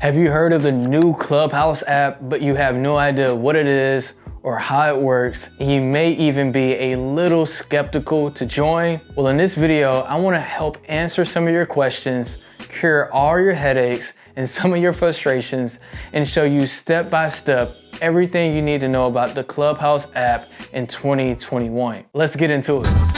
Have you heard of the new Clubhouse app, but you have no idea what it is or how it works, and you may even be a little skeptical to join? Well, in this video, I want to help answer some of your questions, cure all your headaches and some of your frustrations, and show you step by step everything you need to know about the Clubhouse app in 2021. Let's get into it.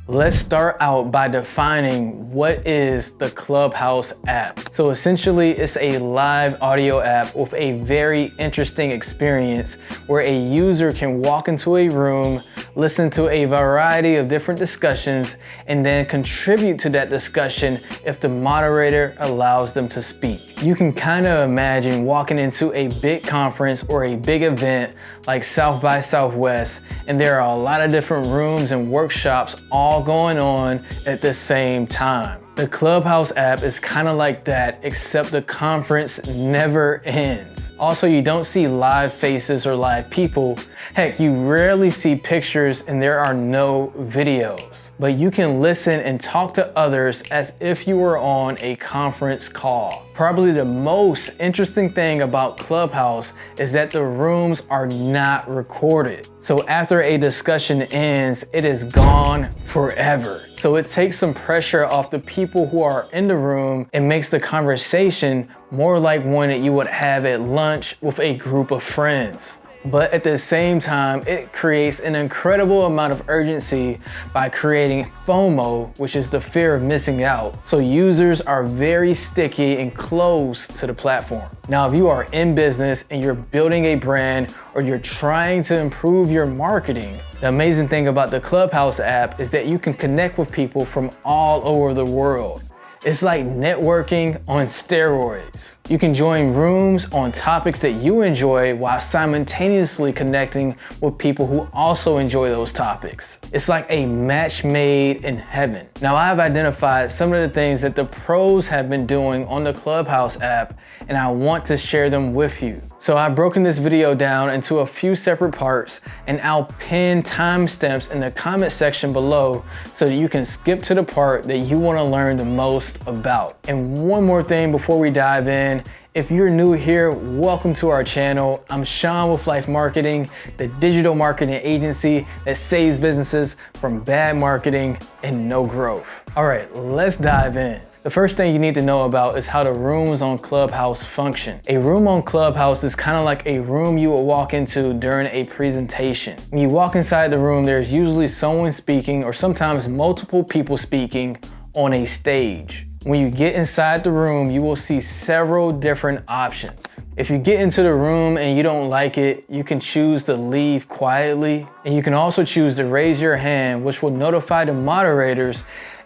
Let's start out by defining what is the Clubhouse app. So essentially, it's a live audio app with a very interesting experience where a user can walk into a room, listen to a variety of different discussions, and then contribute to that discussion if the moderator allows them to speak. You can kind of imagine walking into a big conference or a big event like South by Southwest, and there are a lot of different rooms and workshops all going on at the same time. The Clubhouse app is kind of like that, except the conference never ends. Also, you don't see live faces or live people. Heck, you rarely see pictures and there are no videos. But you can listen and talk to others as if you were on a conference call. Probably the most interesting thing about Clubhouse is that the rooms are not recorded. So after a discussion ends, it is gone forever. So it takes some pressure off the people who are in the room and makes the conversation more like one that you would have at lunch with a group of friends. But at the same time, it creates an incredible amount of urgency by creating FOMO, which is the fear of missing out. So users are very sticky and close to the platform. Now, if you are in business and you're building a brand or you're trying to improve your marketing, the amazing thing about the Clubhouse app is that you can connect with people from all over the world. It's like networking on steroids. You can join rooms on topics that you enjoy while simultaneously connecting with people who also enjoy those topics. It's like a match made in heaven. Now, I've identified some of the things that the pros have been doing on the Clubhouse app, and I want to share them with you. So I've broken this video down into a few separate parts, and I'll pin timestamps in the comment section below so that you can skip to the part that you want to learn the most about. And one more thing before we dive in. If you're new here, welcome to our channel. I'm Sean with LYFE Marketing, the digital marketing agency that saves businesses from bad marketing and no growth. All right, let's dive in. The first thing you need to know about is how the rooms on Clubhouse function. A room on Clubhouse is kind of like a room you will walk into during a presentation. When you walk inside the room, there's usually someone speaking or sometimes multiple people speaking on a stage. When you get inside the room, you will see several different options. If you get into the room and you don't like it, you can choose to leave quietly, and you can also choose to raise your hand, which will notify the moderators,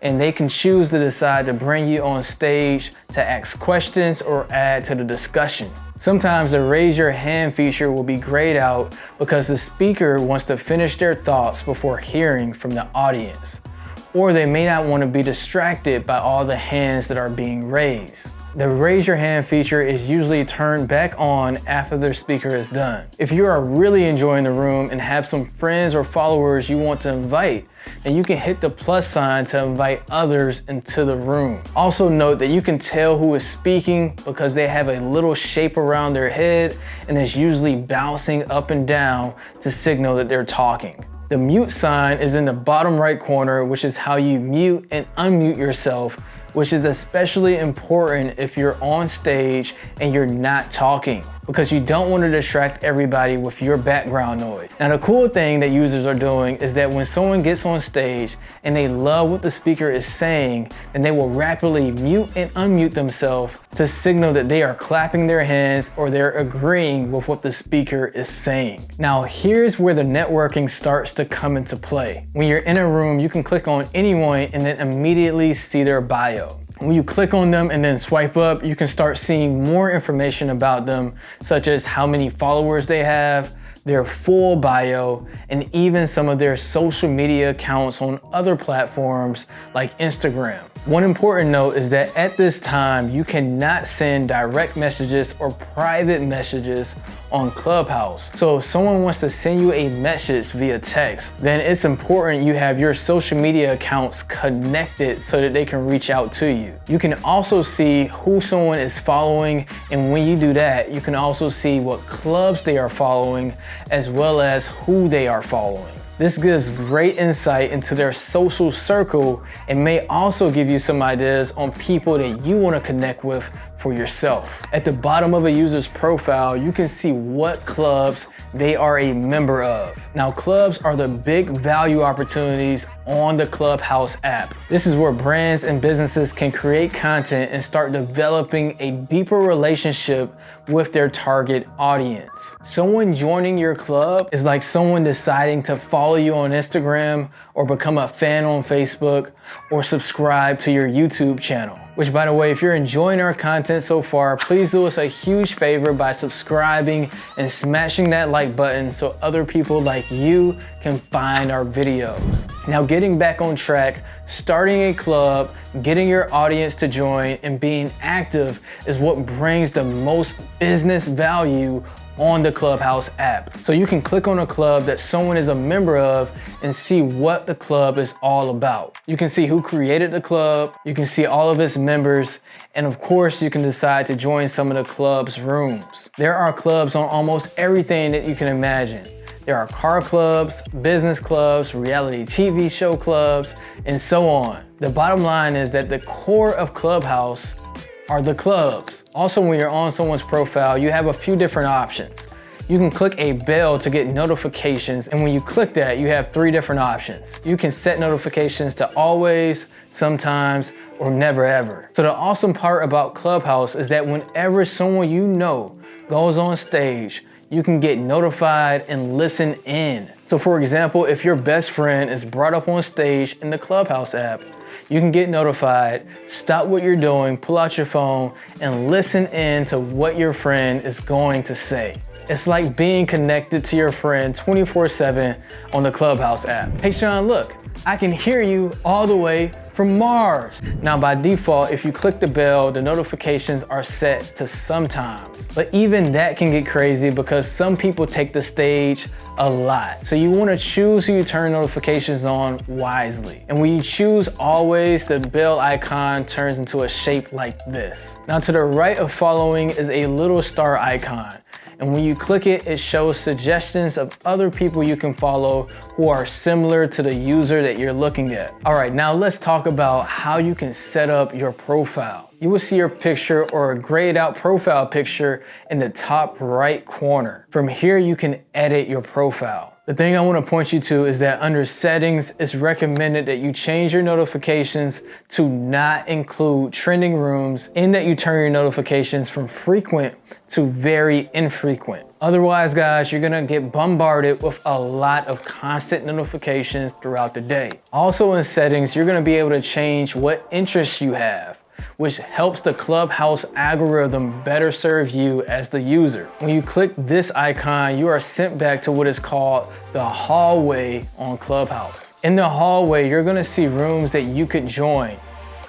and they can choose to decide to bring you on stage to ask questions or add to the discussion. Sometimes the raise your hand feature will be grayed out because the speaker wants to finish their thoughts before hearing from the audience, or they may not want to be distracted by all the hands that are being raised. The raise your hand feature is usually turned back on after the speaker is done. If you are really enjoying the room and have some friends or followers you want to invite, then you can hit the plus sign to invite others into the room. Also note that you can tell who is speaking because they have a little shape around their head and it's usually bouncing up and down to signal that they're talking. The mute sign is in the bottom right corner, which is how you mute and unmute yourself, which is especially important if you're on stage and you're not talking, because you don't want to distract everybody with your background noise. Now, the cool thing that users are doing is that when someone gets on stage and they love what the speaker is saying, then they will rapidly mute and unmute themselves to signal that they are clapping their hands or they're agreeing with what the speaker is saying. Now, here's where the networking starts to come into play. When you're in a room, you can click on anyone and then immediately see their bio. When you click on them and then swipe up, you can start seeing more information about them, such as how many followers they have, their full bio, and even some of their social media accounts on other platforms like Instagram. One important note is that at this time, you cannot send direct messages or private messages on Clubhouse. So if someone wants to send you a message via text, then it's important you have your social media accounts connected so that they can reach out to you. You can also see who someone is following, and when you do that, you can also see what clubs they are following as well as who they are following. This gives great insight into their social circle and may also give you some ideas on people that you want to connect with for yourself. At the bottom of a user's profile, you can see what clubs they are a member of. Now, clubs are the big value opportunities on the Clubhouse app. This is where brands and businesses can create content and start developing a deeper relationship with their target audience. Someone joining your club is like someone deciding to follow you on Instagram or become a fan on Facebook or subscribe to your YouTube channel. Which, by the way, if you're enjoying our content so far, please do us a huge favor by subscribing and smashing that like button so other people like you can find our videos. Now, getting back on track, starting a club, getting your audience to join, and being active is what brings the most business value on the Clubhouse app. So you can click on a club that someone is a member of and see what the club is all about. You can see who created the club, you can see all of its members, and of course you can decide to join some of the club's rooms. There are clubs on almost everything that you can imagine. There are car clubs, business clubs, reality TV show clubs, and so on. The bottom line is that the core of Clubhouse are the clubs. Also, when you're on someone's profile, you have a few different options. You can click a bell to get notifications, and when you click that, you have 3 different options. You can set notifications to always, sometimes, or never ever. So the awesome part about Clubhouse is that whenever someone you know goes on stage, you can get notified and listen in. So for example, if your best friend is brought up on stage in the Clubhouse app, you can get notified, stop what you're doing, pull out your phone, and listen in to what your friend is going to say. It's like being connected to your friend 24/7 on the Clubhouse app. Hey Sean, look, I can hear you all the way from Mars. Now by default, if you click the bell, the notifications are set to sometimes. But even that can get crazy because some people take the stage a lot. So you want to choose who you turn notifications on wisely. And when you choose always, the bell icon turns into a shape like this. Now to the right of following is a little star icon. And when you click it, it shows suggestions of other people you can follow who are similar to the user that you're looking at. All right, now let's talk about how you can set up your profile. You will see your picture or a grayed out profile picture in the top right corner. From here, you can edit your profile. The thing I want to point you to is that under settings, it's recommended that you change your notifications to not include trending rooms, and that you turn your notifications from frequent to very infrequent. Otherwise, guys, you're gonna get bombarded with a lot of constant notifications throughout the day. Also in settings, you're gonna be able to change what interests you have, which helps the Clubhouse algorithm better serve you as the user. When you click this icon, you are sent back to what is called the hallway on Clubhouse. In the hallway, you're gonna see rooms that you could join.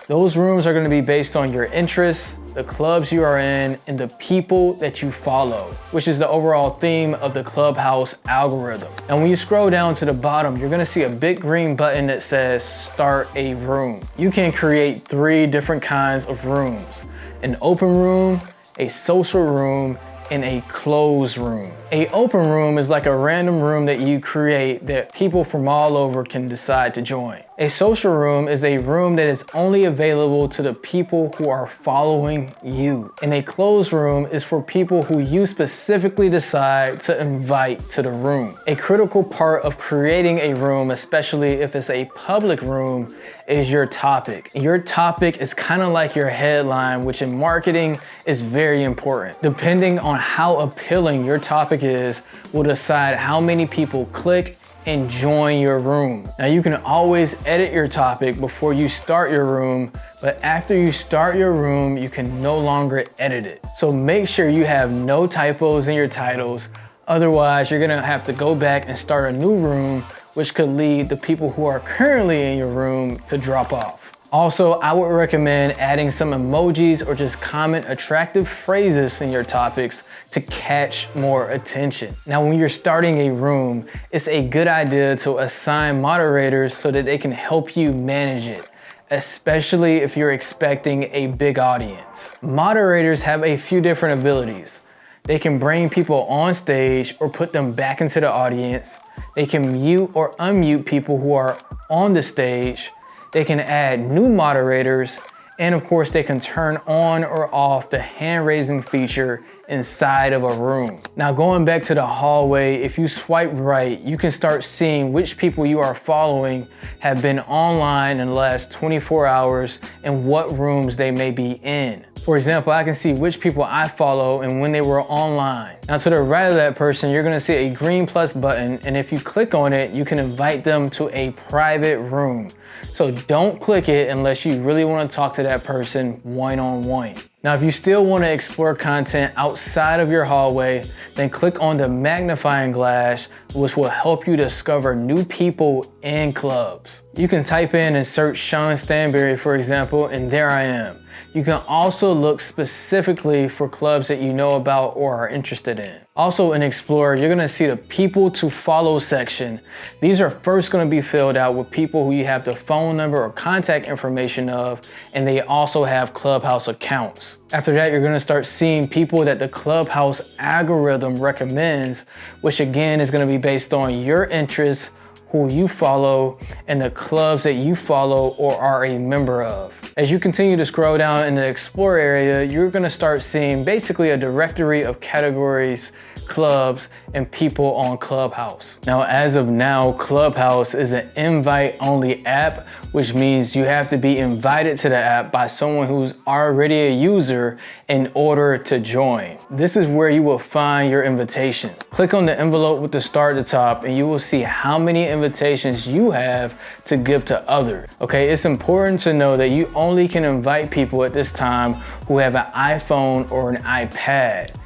Those rooms are gonna be based on your interests, the clubs you are in, and the people that you follow, which is the overall theme of the Clubhouse algorithm. And when you scroll down to the bottom, you're gonna see a big green button that says Start a Room. You can create 3 different kinds of rooms: an open room, a social room, and a closed room. A open room is like a random room that you create that people from all over can decide to join. A social room is a room that is only available to the people who are following you. And a closed room is for people who you specifically decide to invite to the room. A critical part of creating a room, especially if it's a public room, is your topic. Your topic is kind of like your headline, which in marketing is very important. Depending on how appealing your topic is, will decide how many people click and join your room. Now you can always edit your topic before you start your room, but after you start your room, you can no longer edit it. So make sure you have no typos in your titles. Otherwise, you're gonna have to go back and start a new room, which could lead the people who are currently in your room to drop off. Also, I would recommend adding some emojis or just comment attractive phrases in your topics to catch more attention. Now, when you're starting a room, it's a good idea to assign moderators so that they can help you manage it, especially if you're expecting a big audience. Moderators have a few different abilities. They can bring people on stage or put them back into the audience. They can mute or unmute people who are on the stage. They can add new moderators, and of course they can turn on or off the hand raising feature inside of a room. Now, going back to the hallway, if you swipe right, you can start seeing which people you are following have been online in the last 24 hours and what rooms they may be in. For example, I can see which people I follow and when they were online. Now, to the right of that person, you're gonna see a green plus button, and if you click on it, you can invite them to a private room. So don't click it unless you really wanna talk to that person one-on-one. Now, if you still wanna explore content outside of your hallway, then click on the magnifying glass, which will help you discover new people in clubs. You can type in and search Sean Stanberry, for example, and there I am. You can also look specifically for clubs that you know about or are interested in. Also in Explorer, you're gonna see the people to follow section. These are first gonna be filled out with people who you have the phone number or contact information of, and they also have Clubhouse accounts. After that, you're gonna start seeing people that the Clubhouse algorithm recommends, which again is gonna be based on your interests, who you follow, and the clubs that you follow or are a member of. As you continue to scroll down in the Explore area, you're gonna start seeing basically a directory of categories, clubs, and people on Clubhouse. Now, as of now, Clubhouse is an invite-only app, which means you have to be invited to the app by someone who's already a user in order to join. This is where you will find your invitations. Click on the envelope with the star at the top and you will see how many invitations you have to give to others. Okay, it's important to know that you only can invite people at this time who have an iPhone or an iPad,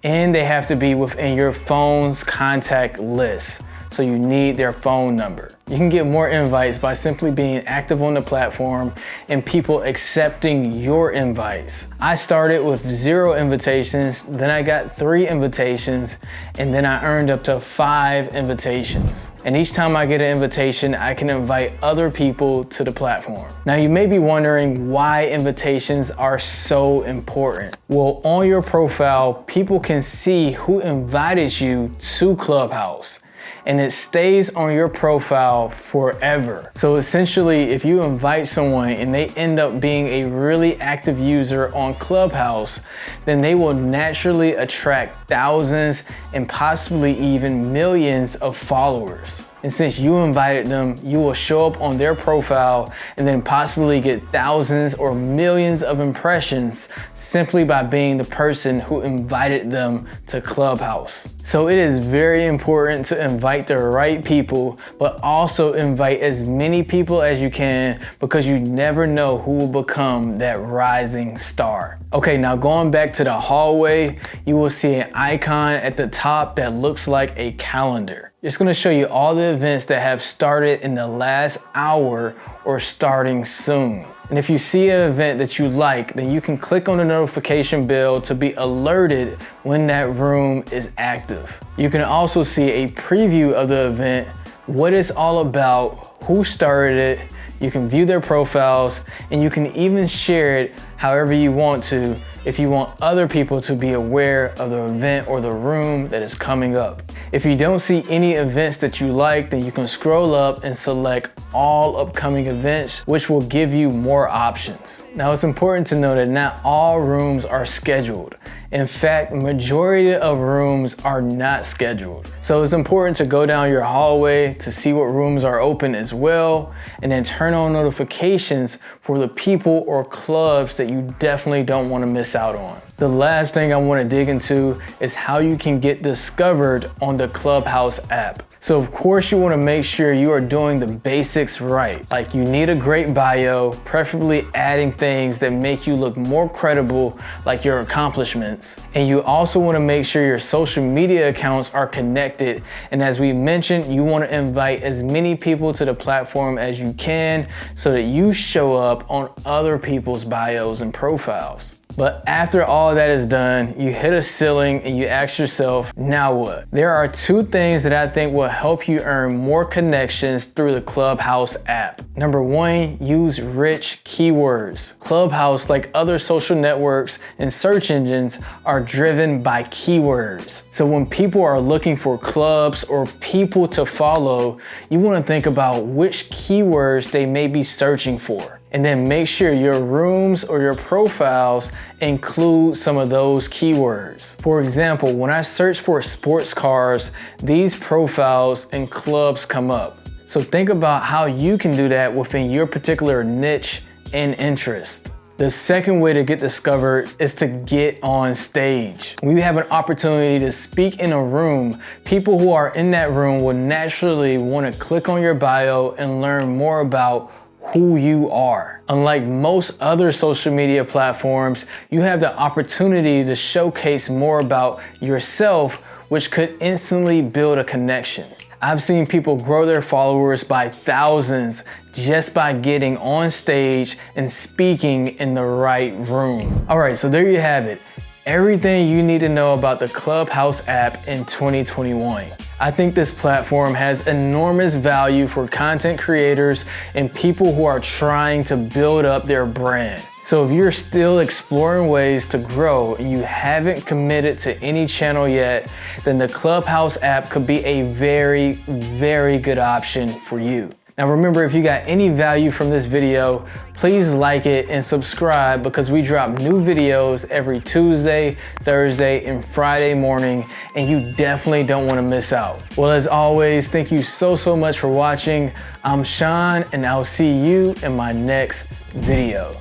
and they have to be within your phone's contact list. So you need their phone number. You can get more invites by simply being active on the platform and people accepting your invites. I started with 0 invitations, then I got 3 invitations, and then I earned up to 5 invitations. And each time I get an invitation, I can invite other people to the platform. Now, you may be wondering why invitations are so important. Well, on your profile, people can see who invited you to Clubhouse, and it stays on your profile forever. So essentially, if you invite someone and they end up being a really active user on Clubhouse, then they will naturally attract thousands and possibly even millions of followers. And since you invited them, you will show up on their profile and then possibly get thousands or millions of impressions simply by being the person who invited them to Clubhouse. So it is very important to invite the right people, but also invite as many people as you can, because you never know who will become that rising star. Okay, now going back to the hallway, you will see an icon at the top that looks like a calendar. It's gonna show you all the events that have started in the last hour or starting soon. And if you see an event that you like, then you can click on the notification bell to be alerted when that room is active. You can also see a preview of the event, what it's all about, who started it. You can view their profiles, and you can even share it however you want to if you want other people to be aware of the event or the room that is coming up. If you don't see any events that you like, then you can scroll up and select all upcoming events, which will give you more options. Now, it's important to know that not all rooms are scheduled. In fact, majority of rooms are not scheduled. So it's important to go down your hallway to see what rooms are open as well, and then turn on notifications for the people or clubs that you definitely don't want to miss out on. The last thing I want to dig into is how you can get discovered on the Clubhouse app. So of course you want to make sure you are doing the basics right. Like, you need a great bio, preferably adding things that make you look more credible, like your accomplishments. presence. And you also want to make sure your social media accounts are connected. And as we mentioned, you want to invite as many people to the platform as you can so that you show up on other people's bios and profiles. But after all that is done, you hit a ceiling and you ask yourself, now what? There are two things that I think will help you earn more connections through the Clubhouse app. Number one, use rich keywords. Clubhouse, like other social networks and search engines, are driven by keywords. So when people are looking for clubs or people to follow, you want to think about which keywords they may be searching for. And then make sure your rooms or your profiles include some of those keywords. For example, when I search for sports cars, these profiles and clubs come up. So think about how you can do that within your particular niche and interest. The second way to get discovered is to get on stage. When you have an opportunity to speak in a room, people who are in that room will naturally want to click on your bio and learn more about who you are. Unlike most other social media platforms, you have the opportunity to showcase more about yourself, which could instantly build a connection. I've seen people grow their followers by thousands just by getting on stage and speaking in the right room. All right, so there you have it. Everything you need to know about the Clubhouse app in 2021. I think this platform has enormous value for content creators and people who are trying to build up their brand. So if you're still exploring ways to grow and you haven't committed to any channel yet, then the Clubhouse app could be a very, very good option for you. Now remember, if you got any value from this video, please like it and subscribe because we drop new videos every Tuesday, Thursday, and Friday morning, and you definitely don't want to miss out. Well, as always, thank you so much for watching. I'm Sean, and I'll see you in my next video.